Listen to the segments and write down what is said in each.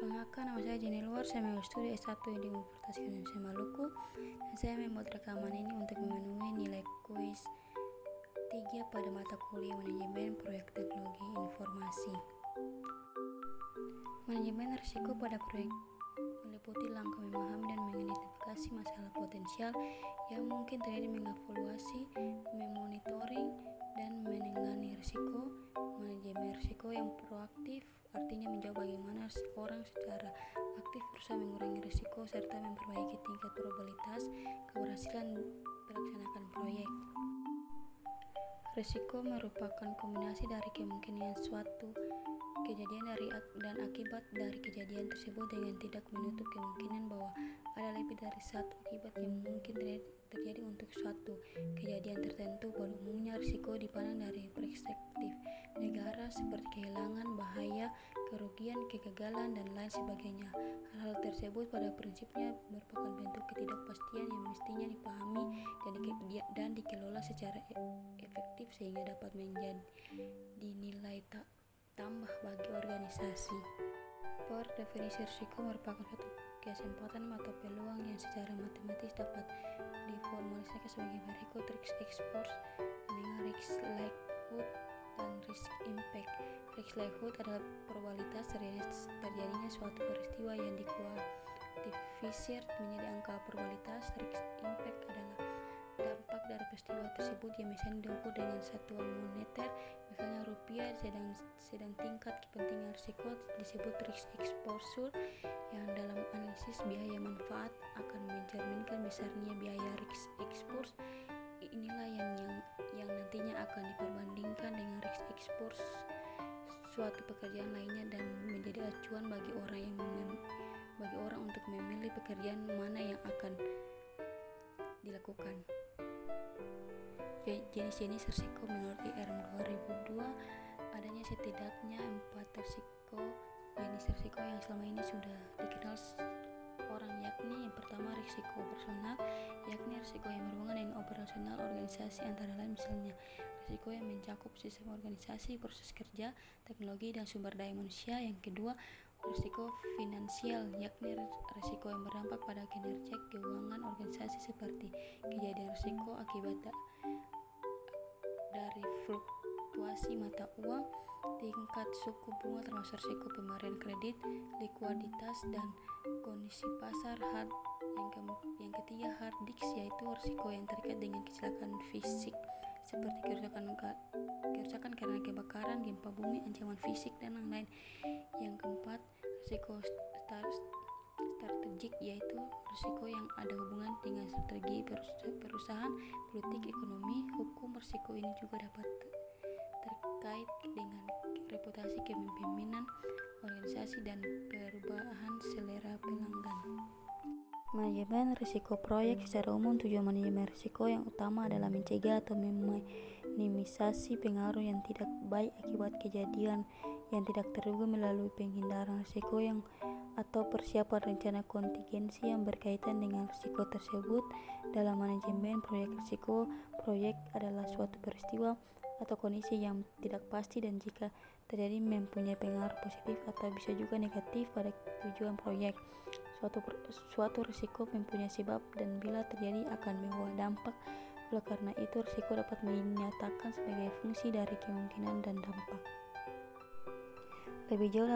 Perkenalkan, nama saya Jenny Luar. Saya mengambil studi S1 di Universitas Indonesia Maluku, dan saya membuat rekaman ini untuk memenuhi nilai kuis 3 pada mata kuliah Manajemen Proyek Teknologi Informasi. Manajemen risiko pada proyek meliputi langkah memahami dan mengidentifikasi masalah potensial yang mungkin terjadi, mengevaluasi, memonitoring, dan menangani risiko. Manajemen risiko yang proaktif artinya menjawab bagaimana orang secara aktif berusaha mengurangi risiko serta memperbaiki tingkat probabilitas keberhasilan melaksanakan proyek. Risiko merupakan kombinasi dari kemungkinan suatu kejadian dan akibat dari kejadian tersebut, dengan tidak menutup kemungkinan bahwa ada lebih dari satu akibat yang mungkin terjadi untuk suatu kejadian tertentu. Pada umumnya, risiko dipandang dari perspektif negara seperti kehilangan, bahaya, kerugian, kegagalan, dan lain sebagainya. Hal-hal tersebut pada prinsipnya merupakan bentuk ketidakpastian yang mestinya dipahami dan dikelola secara efektif sehingga dapat menjadi nilai tambah bagi organisasi. Per definisi risiko merupakan suatu kesempatan atau peluang yang secara matematis dapat diformulasikan sebagai berikut: risk exposure dengan risk likelihood dan risk impact. Risk likelihood adalah probabilitas terjadinya suatu peristiwa yang dikuantifikasi menjadi angka probabilitas. Risk impact adalah dampak dari peristiwa tersebut yang misalnya diukur dengan satuan moneter, misalnya rupiah, sedang tingkat kepentingan risiko disebut risk exposure, yang dalam analisis biaya manfaat akan mencerminkan besarnya biaya risk exposure. Inilah yang nantinya akan diperbandingkan dengan risk exposure suatu pekerjaan lainnya dan menjadi acuan bagi orang untuk memilih pekerjaan mana yang akan dilakukan. Jenis-jenis risiko menurut IRM 2002, adanya setidaknya 4 jenis risiko yang selama ini sudah dikenal orang, yakni yang pertama risiko operasional, yakni risiko yang berhubungan dengan operasional organisasi, antara lain misalnya risiko yang mencakup sistem organisasi, proses kerja, teknologi, dan sumber daya manusia. Yang kedua, risiko finansial, yakni risiko yang berdampak pada kinerja keuangan organisasi seperti kejadian risiko akibat dari fluktuasi mata uang, tingkat suku bunga, termasuk risiko pemberian kredit, likuiditas, dan kondisi pasar. Yang ketiga, hard disk, yaitu risiko yang terkait dengan kecelakaan fisik seperti kerusakan karena kebakaran, gempa bumi, ancaman fisik, dan lain-lain. Yang keempat, risiko strategik, yaitu risiko yang ada hubungan dengan strategi perusahaan, politik, ekonomi, hukum. Risiko ini juga dapat terkait dengan reputasi kepemimpinan organisasi dan perubahan selera pelanggan. Manajemen risiko proyek secara umum. Tujuan manajemen risiko yang utama adalah mencegah atau meminimisasi pengaruh yang tidak baik akibat kejadian yang tidak terduga melalui penghindaran risiko atau persiapan rencana kontingensi yang berkaitan dengan risiko tersebut. Dalam manajemen proyek, risiko proyek adalah suatu peristiwa atau kondisi yang tidak pasti dan jika terjadi mempunyai pengaruh positif atau bisa juga negatif pada tujuan proyek. Suatu risiko mempunyai sebab dan bila terjadi akan membawa dampak. Oleh karena itu, risiko dapat dinyatakan sebagai fungsi dari kemungkinan dan dampak. Lebih jauh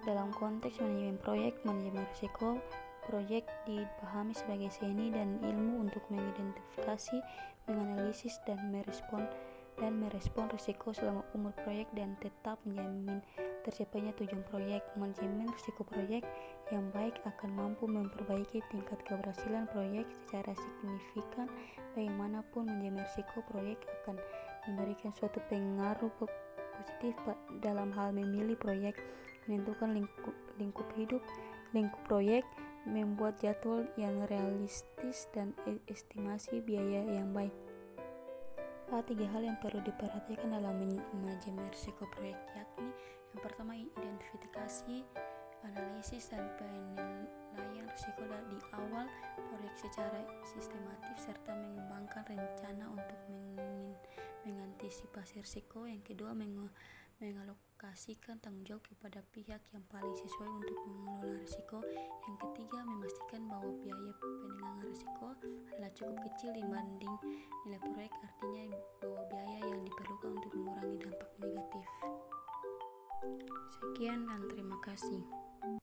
dalam konteks manajemen risiko proyek dipahami sebagai seni dan ilmu untuk mengidentifikasi, menganalisis, dan merespon risiko selama umur proyek dan tetap menjamin tercapainya tujuan proyek. Manajemen risiko proyek yang baik akan mampu memperbaiki tingkat keberhasilan proyek secara signifikan. Bagaimanapun, manajemen risiko proyek akan memberikan suatu pengaruh positif dalam hal memilih proyek, menentukan lingkup proyek, membuat jadwal yang realistis, dan estimasi biaya yang baik. Ada 3 hal yang perlu diperhatikan dalam manajemen risiko proyek, yakni yang pertama, identifikasi, analisis, dan penilaian risiko di awal proyek secara sistematif serta mengembangkan rencana untuk mengantisipasi risiko. Yang kedua, mengalokasikan mengalokasikan tanggung jawab kepada pihak yang paling sesuai untuk mengelola risiko. Yang ketiga, memastikan bahwa biaya penanggulangan risiko adalah cukup kecil dibanding nilai proyek, artinya bahwa biaya yang diperlukan untuk mengurangi dampak negatif. Sekian dan terima kasih.